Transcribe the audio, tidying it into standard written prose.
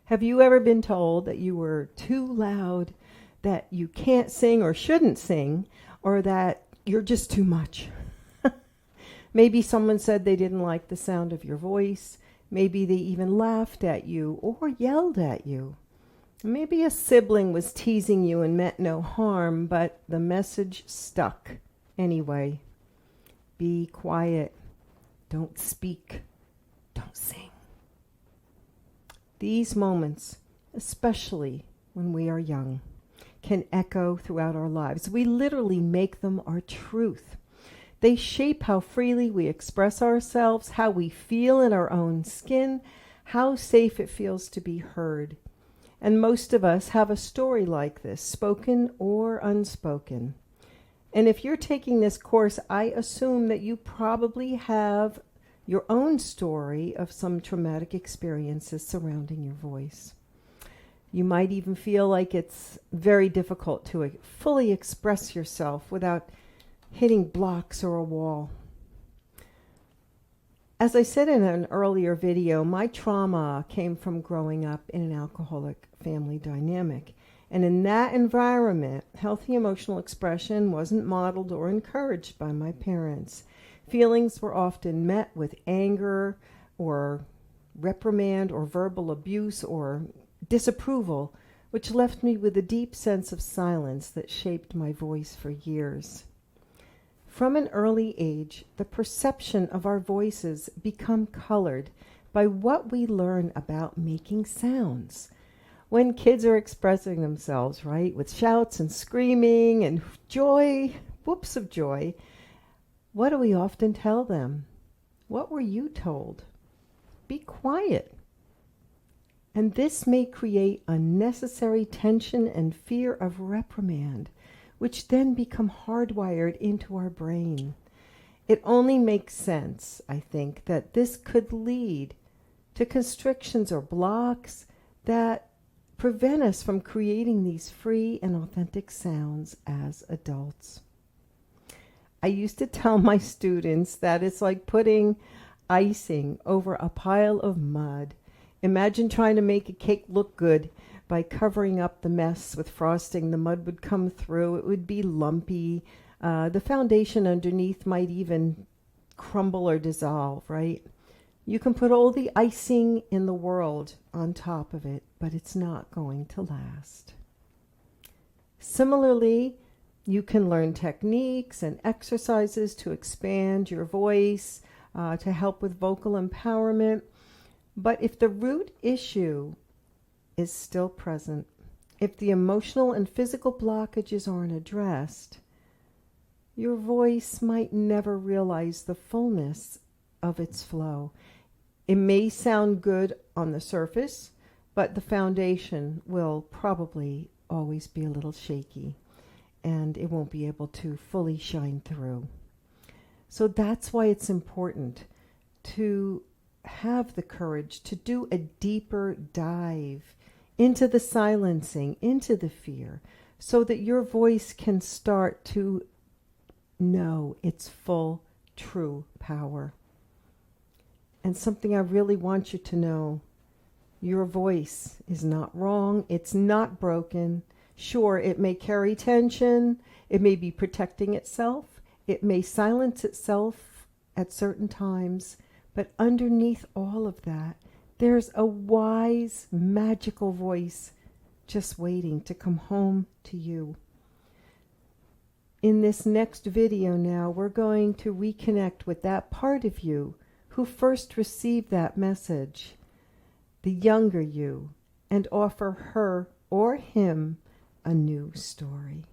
Have you ever been told that you were too loud, that you can't sing or shouldn't sing, or that you're just too much? Maybe someone said they didn't like the sound of your voice. Maybe they even laughed at you or yelled at you. Maybe a sibling was teasing you and meant no harm, but the message stuck anyway. Be quiet. Don't speak. Don't sing. These moments, especially when we are young, can echo throughout our lives. We literally make them our truth. They shape how freely we express ourselves, how we feel in our own skin, how safe it feels to be heard. And most of us have a story like this, spoken or unspoken. And if you're taking this course, I assume that you probably have your own story of some traumatic experiences surrounding your voice. You might even feel like it's very difficult to fully express yourself without hitting blocks or a wall. As I said in an earlier video, my trauma came from growing up in an alcoholic family dynamic. And in that environment, healthy emotional expression wasn't modeled or encouraged by my parents. Feelings were often met with anger or reprimand or verbal abuse or disapproval, which left me with a deep sense of silence that shaped my voice for years. From an early age, the perception of our voices become colored by what we learn about making sounds. When kids are expressing themselves, right, with shouts and screaming and joy, whoops of joy, what do we often tell them? What were you told? Be quiet. And this may create unnecessary tension and fear of reprimand, which then become hardwired into our brain. It only makes sense, I think, that this could lead to constrictions or blocks that prevent us from creating these free and authentic sounds as adults. I used to tell my students that it's like putting icing over a pile of mud. Imagine trying to make a cake look good by covering up the mess with frosting. The mud would come through. It would be lumpy. The foundation underneath might even crumble or dissolve, right? You can put all the icing in the world on top of it, but it's not going to last. Similarly, you can learn techniques and exercises to expand your voice, to help with vocal empowerment. But if the root issue is still present, if the emotional and physical blockages aren't addressed, your voice might never realize the fullness of its flow. It may sound good on the surface, but the foundation will probably always be a little shaky, and it won't be able to fully shine through. So that's why it's important to have the courage to do a deeper dive into the silencing, into the fear, so that your voice can start to know its full, true power. And something I really want you to know, your voice is not wrong, it's not broken. Sure, it may carry tension, it may be protecting itself, it may silence itself at certain times, but underneath all of that, there's a wise, magical voice just waiting to come home to you. In this next video now, we're going to reconnect with that part of you who first received that message, the younger you, and offer her or him a new story.